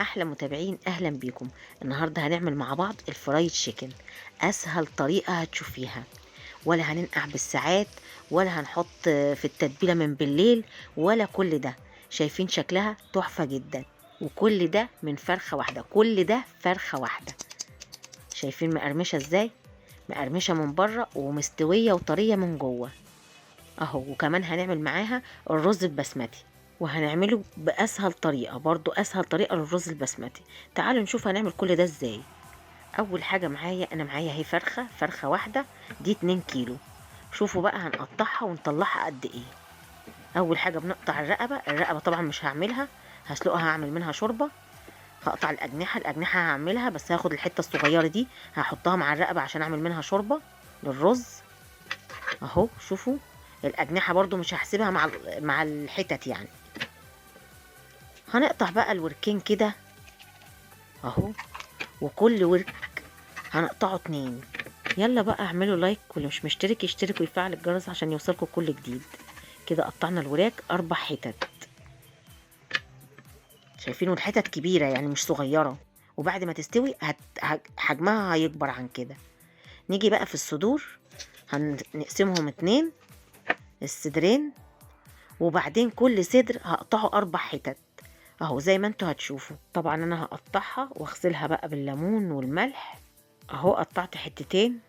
احلى متابعين، اهلا بيكم. النهارده هنعمل مع بعض الفرايد تشيكن. اسهل طريقه هتشوفيها، ولا هننقع بالساعات، ولا هنحط في التتبيله من بالليل، ولا كل ده. شايفين شكلها تحفه جدا، وكل ده من فرخه واحده، كل ده فرخه واحده. شايفين مقرمشه ازاي؟ مقرمشه من بره ومستويه وطريه من جوه اهو. وكمان هنعمل معاها الرز البسمتي، وهنعمله بأسهل طريقة، برضو أسهل طريقة للرز البسمتي. تعالوا نشوف هنعمل كل ده ازاي. أول حاجة أنا معايا هي فرخة واحدة، دي 2 كيلو. شوفوا بقى هنقطعها ونطلعها قد ايه. أول حاجة بنقطع الرقبة طبعا مش هعملها، هسلقها، هعمل منها شوربة. هقطع الأجنحة هعملها، بس هاخد الحتة الصغيرة دي هحطها مع الرقبة عشان أعمل منها شوربة للرز اهو. شوفوا الأجنحة برضو مش هحسبها مع الحتت يعني. هنقطع بقى الوركين كده اهو، وكل ورك هنقطعه 2. يلا بقى اعملوا لايك، واللي مش مشترك يشترك ويفعل الجرس عشان يوصلكوا كل جديد. كده قطعنا الوراك 4 حتت. شايفين؟ والحتت كبيرة يعني مش صغيرة، وبعد ما تستوي حجمها هيكبر عن كده. نيجي بقى في الصدور، هنقسمهم 2 الصدرين، وبعدين كل صدر هقطعه 4 حتت اهو زي ما انتوا هتشوفوا. طبعا انا هقطعها واغسلها بقى بالليمون والملح اهو. قطعت حتتين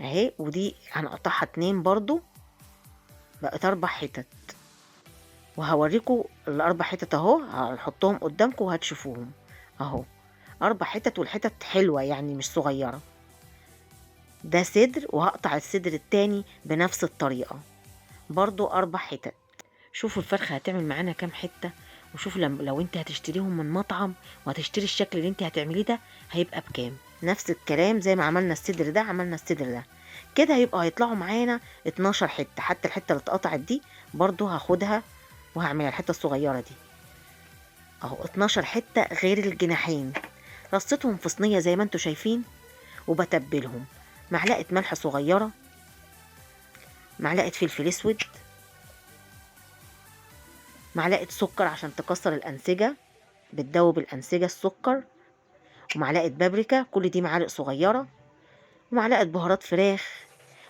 اهي، ودي هنقطعها 2 برضو، بقت 4 حتت. وهوريكم ال4 حتت اهو، هنحطهم قدامكم وهتشوفوهم اهو. 4 حتت، والحتت حلوة يعني مش صغيرة. ده صدر، وهقطع الصدر التاني بنفس الطريقة برضو 4 حتت. شوفوا الفرخة هتعمل معانا كام حتة، وشوفوا لو انت هتشتريهم من مطعم وهتشتري الشكل اللي انت هتعمليه ده هيبقى بكام. نفس الكلام زي ما عملنا الصدر ده، عملنا الصدر ده كده، هيطلعوا معانا 12 حتة. حتى الحتة اللي اتقطعت دي برضو هاخدها وهعملها الحتة الصغيرة دي اهو. 12 حتة غير الجناحين. رصيتهم في صينية زي ما انتوا شايفين، وبتبلهم. معلقة ملح صغيرة، معلقة فلفل اسود، معلقة سكر عشان تكسر الأنسجة، بتدوب الأنسجة السكر، ومعلقة بابريكا، كل دي معالق صغيرة، ومعلقة بهارات فراخ،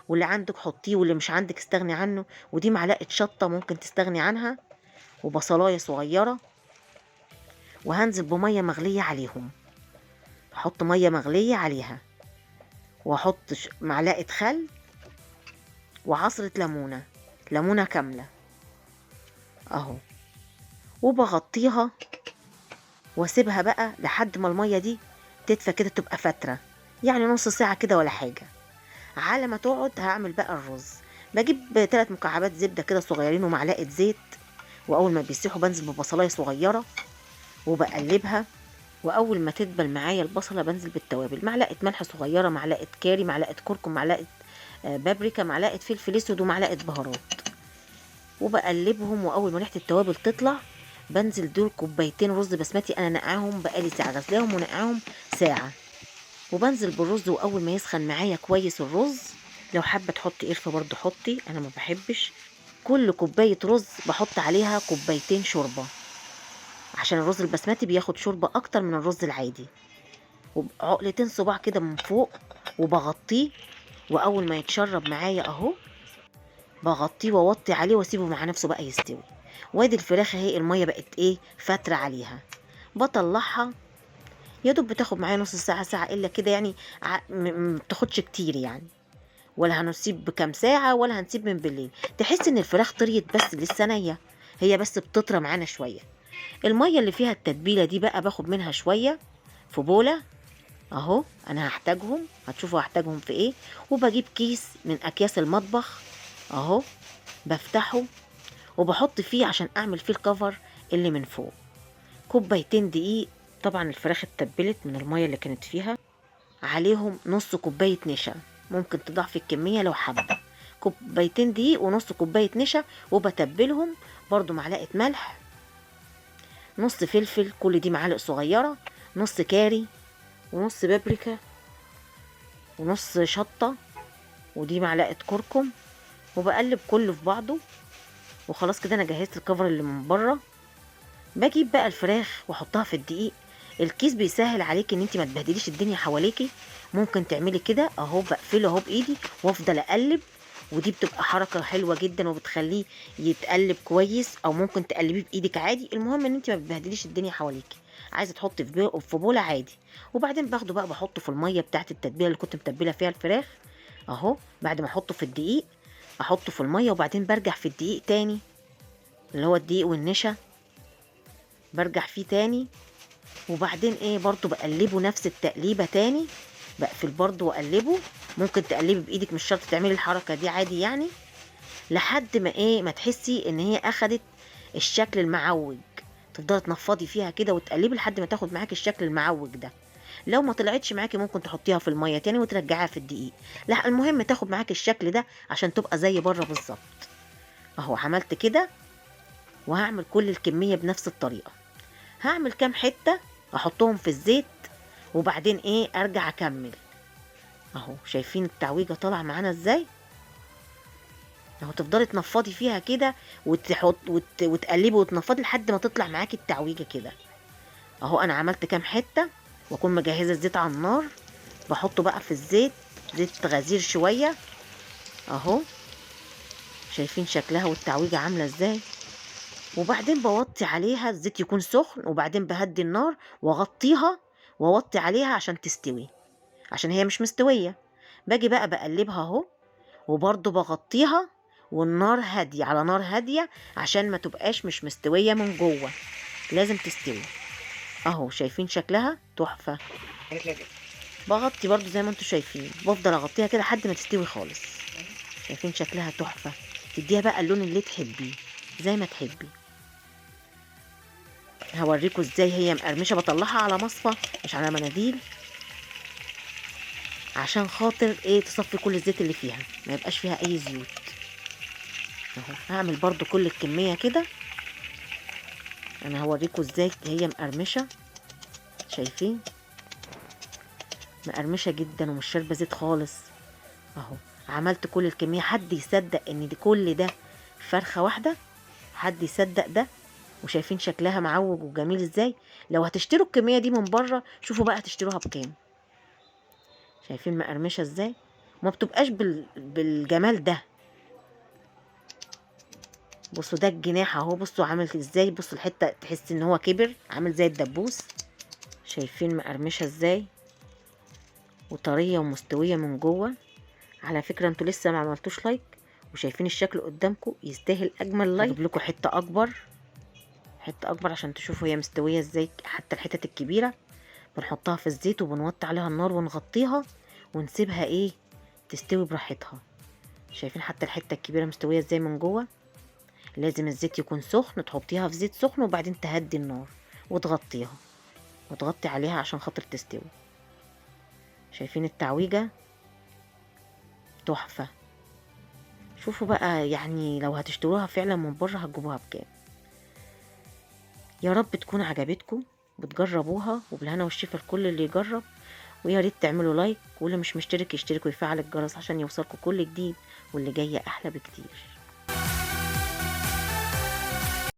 واللي عندك حطيه واللي مش عندك استغني عنه. ودي معلقة شطة ممكن تستغني عنها، وبصلاية صغيرة. وهنزل بمية مغلية عليهم، احط مية مغلية عليها، واحط معلقة خل، وعصرة ليمونة، ليمونة كاملة اهو. وبغطيها واسيبها بقى لحد ما المية دي تدفى كده، تبقى فترة يعني نص ساعة كده ولا حاجة. على ما تقعد هعمل بقى الرز. بجيب 3 مكعبات زبدة كده صغيرين ومعلقة زيت، واول ما بيسيحوا بنزل ببصلاية صغيرة وبقلبها. واول ما تدبل معايا البصلة بنزل بالتوابل، معلقة ملح صغيرة، معلقة كاري، معلقة كركم، معلقة بابريكا، معلقة فلفل اسود، ومعلقة بهارات. وبقلبهم، واول ما ريحة التوابل تطلع بنزل دول كوبايتين رز بسمتي. انا نقعهم بقالي ساعة، غسلاهم ونقعهم ساعة. وبنزل بالرز، واول ما يسخن معايا كويس الرز، لو حابه تحطي قرفه برضو حطي، انا ما بحبش. كل كوبايه رز بحط عليها كوبايتين شوربه، عشان الرز البسمتي بياخد شوربه اكتر من الرز العادي. وعقلتين صباع كده من فوق، وبغطيه. واول ما يتشرب معايا اهو، بغطيه واوطي عليه واسيبه مع نفسه بقى يستوي. وادي الفراخ اهي، الميه بقت ايه، فتره عليها. بطلعها، يا دوب بتاخد معايا نص ساعه، ساعه الا كده يعني. ما بتاخدش كتير يعني، ولا هنسيب بكام ساعة، ولا هنسيب من بالليل. تحس ان الفراخ طريت بس لسه نية، هي بس بتطرى معانا شوية. المية اللي فيها التتبيلة دي بقى باخد منها شوية في بولة اهو. انا هحتاجهم، هتشوفوا هحتاجهم في ايه. وبجيب كيس من اكياس المطبخ اهو، بفتحه وبحط فيه عشان اعمل فيه الكفر اللي من فوق. كوبايتين دقيق، طبعا الفراخ اتبلت من المية اللي كانت فيها. عليهم نص كوباية نشا، ممكن تضعفي الكمية لو حابة. كوبايتين دقيق ونص كوباية نشا، وبتبلهم برضو. معلقة ملح، نص فلفل، كل دي معالق صغيرة، نص كاري، ونص بابريكا، ونص شطة، ودي معلقة كركم. وبقلب كله في بعضه. وخلاص كده انا جهزت الكفر اللي من بره. باجيب بقى الفراخ واحطها في الدقيق. الكيس بيسهل عليكي ان انت ما تبهدليش الدنيا حواليكي. ممكن تعملي كده اهو، بقفله اهو بايدي وافضل اقلب، ودي بتبقى حركة حلوة جدا وبتخليه يتقلب كويس، او ممكن تقلبيه بايدك عادي. المهم ان انت ما بتبهدليش الدنيا حواليكي. عايزه تحطي في بوله عادي. وبعدين باخده بقى بحطه في الميه بتاعت التتبيله اللي كنت متبله فيها الفراخ اهو. بعد ما احطه في الدقيق احطه في الميه، وبعدين برجع في الدقيق تاني، اللي هو الدقيق والنشا، برجع فيه تاني. وبعدين ايه برضو بقلبه نفس التقليبه تاني، بقفل برضو واقلبه. ممكن تقلبي بايدك، مش شرط تعملي الحركه دي، عادي يعني. لحد ما ايه ما تحسي ان هي اخدت الشكل المعوج. تفضلي تنفضي فيها كده وتقلبي لحد ما تاخد معاكي الشكل المعوج ده. لو ما طلعتش معاكي ممكن تحطيها في الميه تاني وترجعيها في الدقيق. لا، المهم تاخد معاكي الشكل ده عشان تبقى زي بره بالظبط. اهو عملت كده. وهعمل كل الكميه بنفس الطريقه. هعمل كام حته احطهم في الزيت، وبعدين ايه ارجع اكمل. اهو شايفين التعويجه طالعه معانا ازاي؟ اهو تفضلي تنفضي فيها كده وتقلبي وتنفضي لحد ما تطلع معاكي التعويجه كده. اهو انا عملت كام حته، واكون مجهزه الزيت على النار. بحطه بقى في الزيت، زيت غزير شويه اهو. شايفين شكلها والتعويجه عامله ازاي؟ وبعدين بوطي عليها، الزيت يكون سخن، وبعدين بهدي النار واغطيها واوطي عليها عشان تستوي، عشان هي مش مستويه. باجي بقى بقلبها اهو، وبرضه بغطيها، والنار هاديه، على نار هاديه، عشان ما تبقاش مش مستويه من جوه، لازم تستوي. اهو شايفين شكلها تحفه. بغطي برضو زي ما انتوا شايفين، بفضل اغطيها كده لحد ما تستوي خالص. شايفين شكلها تحفه. تديها بقى اللون اللي تحبيه زي ما تحبي. هوريكم ازاي هي مقرمشه. بطلعها على مصفى مش على مناديل، عشان خاطر ايه تصفي كل الزيت اللي فيها، ما يبقاش فيها اي زيوت. اهو هعمل برضو كل الكميه كده. انا هوريكم ازاي هي مقرمشه. شايفين مقرمشه جدا ومش شاربه زيت خالص. اهو عملت كل الكميه. حد يصدق ان دي كل ده فرخه واحده؟ حد يصدق ده؟ وشايفين شكلها معوج وجميل ازاي؟ لو هتشتروا الكميه دي من بره، شوفوا بقى هتشتروها بكام. شايفين مقرمشه ازاي؟ ما بتبقاش بالجمال ده. بصوا ده الجناح اهو، بصوا عامل ازاي، بصوا الحته تحس ان هو كبر عامل زي الدبوس. شايفين مقرمشه ازاي وطريه ومستويه من جوه. على فكره انتوا لسه ما عملتوش لايك، وشايفين الشكل قدامكم يستاهل اجمل لايك. هجيب لكم حته اكبر، حته اكبر عشان تشوفوا هي مستويه ازاي. حتى الحتت الكبيره بنحطها في الزيت وبنوطي عليها النار ونغطيها ونسيبها ايه تستوي براحتها. شايفين حتى الحته الكبيره مستويه ازاي من جوه؟ لازم الزيت يكون سخن، تحطيها في زيت سخن وبعدين تهدي النار وتغطيها وتغطي عليها عشان خاطر تستوي. شايفين التعويجه تحفه. شوفوا بقى، يعني لو هتشتروها فعلا من بره هتجيبوها بكام. يا رب تكون عجبتكم وتجربوها، وبالهنا والشفا لكل اللي يجرب. ويا ريت تعملوا لايك، واللي مش مشترك يشترك ويفعل الجرس عشان يوصلكوا كل جديد، واللي جايه احلى بكتير.